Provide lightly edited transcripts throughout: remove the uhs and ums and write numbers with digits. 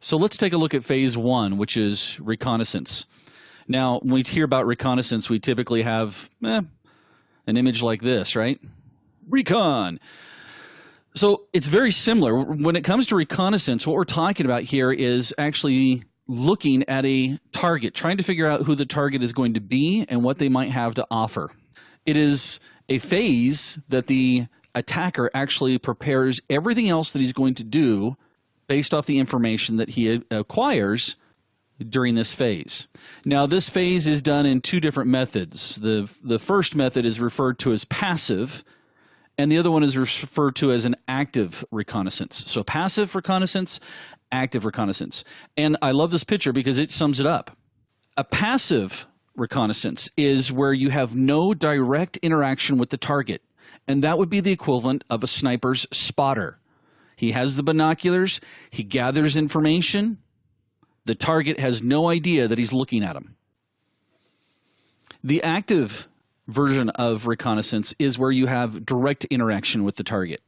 So let's take a look at phase one, which is reconnaissance. Now, when we hear about reconnaissance, we typically have an image like this, right? Recon. So it's very similar. When it comes to reconnaissance, what we're talking about here is actually looking at a target, trying to figure out who the target is going to be and what they might have to offer. It is a phase that the attacker actually prepares everything else that he's going to do based off the information that he acquires during this phase. Now, this phase is done in two different methods. The first method is referred to as passive, and the other one is referred to as an active reconnaissance. So passive reconnaissance, active reconnaissance. And I love this picture because it sums it up. A passive reconnaissance is where you have no direct interaction with the target, and that would be the equivalent of a sniper's spotter. He has the binoculars, he gathers information, the target has no idea that he's looking at him. The active version of reconnaissance is where you have direct interaction with the target.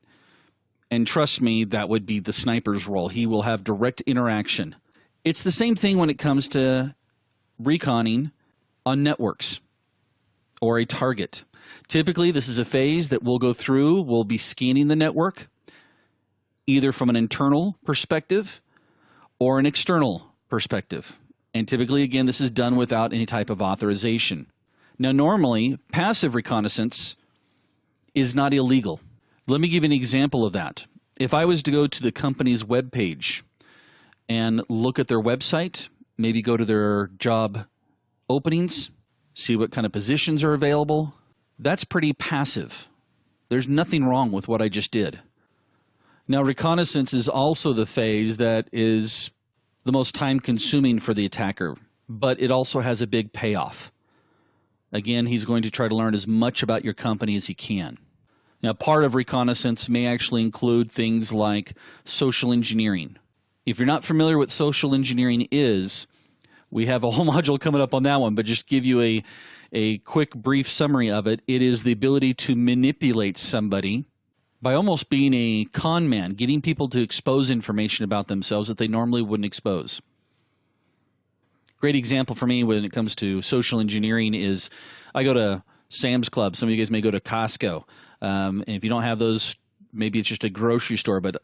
And trust me, that would be the sniper's role. He will have direct interaction. It's the same thing when it comes to reconning on networks or a target. Typically, this is a phase that we'll go through. We'll be scanning the network, either from an internal perspective or an external perspective. And typically, again, this is done without any type of authorization. Now, normally, passive reconnaissance is not illegal. Let me give you an example of that. If I was to go to the company's webpage and look at their website, maybe go to their job openings, see what kind of positions are available, that's pretty passive. There's nothing wrong with what I just did. Now, reconnaissance is also the phase that is the most time-consuming for the attacker, but it also has a big payoff. Again, he's going to try to learn as much about your company as he can. Now, part of reconnaissance may actually include things like social engineering. If you're not familiar with what social engineering is, we have a whole module coming up on that one, but just give you a quick, brief summary of it. It is the ability to manipulate somebody by almost being a con man, getting people to expose information about themselves that they normally wouldn't expose. Great example for me when it comes to social engineering is I go to Sam's Club. Some of you guys may go to Costco. And if you don't have those, maybe it's just a grocery store. But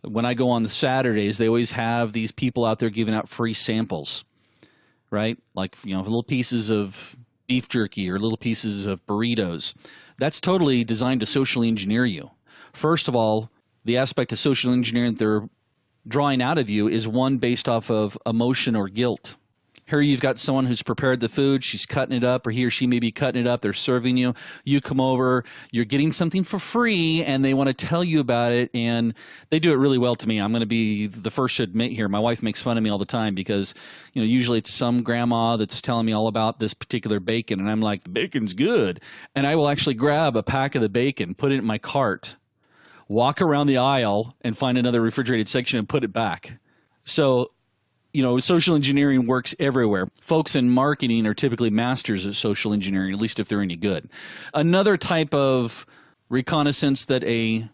when I go on the Saturdays, they always have these people out there giving out free samples, right? Like, little pieces of beef jerky or little pieces of burritos. That's totally designed to socially engineer you. First of all, the aspect of social engineering that they're drawing out of you is one based off of emotion or guilt. Here you've got someone who's prepared the food, she's cutting it up, or he or she may be cutting it up, they're serving you, you come over, you're getting something for free, and they want to tell you about it, and they do it really well to me. I'm going to be the first to admit here, my wife makes fun of me all the time because, usually it's some grandma that's telling me all about this particular bacon, and I'm like, the bacon's good. And I will actually grab a pack of the bacon, put it in my cart, walk around the aisle, and find another refrigerated section and put it back. So, social engineering works everywhere. Folks in marketing are typically masters of social engineering, at least if they're any good. Another type of reconnaissance that a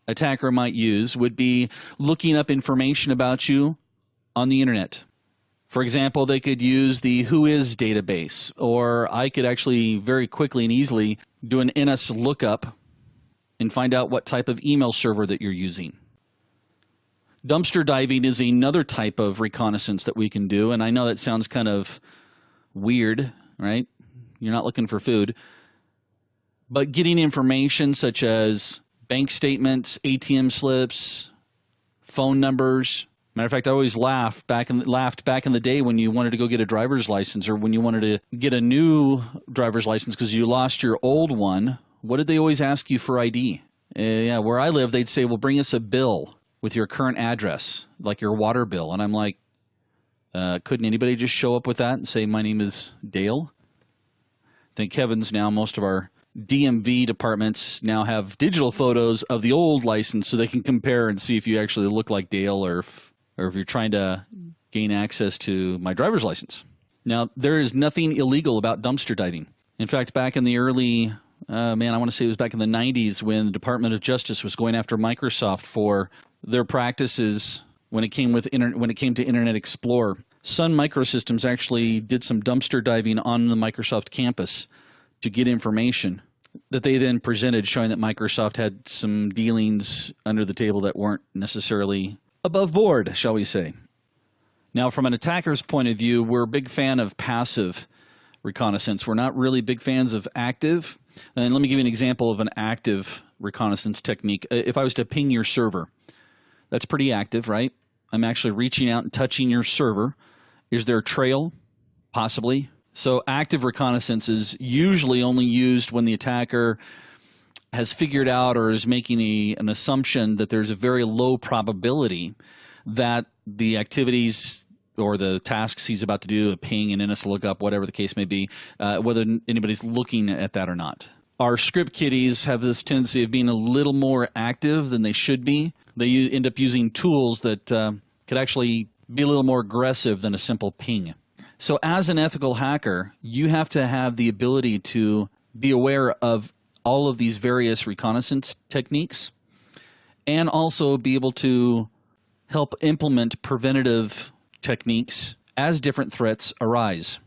attacker might use would be looking up information about you on the internet. For example, they could use the Whois database, or I could actually very quickly and easily do an NS lookup and find out what type of email server that you're using. Dumpster diving is another type of reconnaissance that we can do, and I know that sounds kind of weird, right? You're not looking for food. But getting information such as bank statements, ATM slips, phone numbers. Matter of fact, I always laughed back in the day when you wanted to go get a driver's license or when you wanted to get a new driver's license because you lost your old one. What did they always ask you for ID? Where I live, they'd say, well, bring us a bill with your current address, like your water bill. And I'm like, couldn't anybody just show up with that and say, my name is Dale? Thank heavens now most of our DMV departments now have digital photos of the old license so they can compare and see if you actually look like Dale or if you're trying to gain access to my driver's license. Now, there is nothing illegal about dumpster diving. In fact, back in the early, I want to say it was back in the 90s when the Department of Justice was going after Microsoft for their practices when it came to Internet Explorer. Sun Microsystems actually did some dumpster diving on the Microsoft campus to get information that they then presented, showing that Microsoft had some dealings under the table that weren't necessarily above board, shall we say. Now, from an attacker's point of view, we're a big fan of passive reconnaissance. We're not really big fans of active. And let me give you an example of an active reconnaissance technique. If I was to ping your server, that's pretty active, right? I'm actually reaching out and touching your server. Is there a trail? Possibly. So active reconnaissance is usually only used when the attacker has figured out or is making an assumption that there's a very low probability that the activities or the tasks he's about to do, a ping, an NS lookup, whatever the case may be, whether anybody's looking at that or not. Our script kiddies have this tendency of being a little more active than they should be. They end up using tools that could actually be a little more aggressive than a simple ping. So as an ethical hacker, you have to have the ability to be aware of all of these various reconnaissance techniques and also be able to help implement preventative techniques as different threats arise.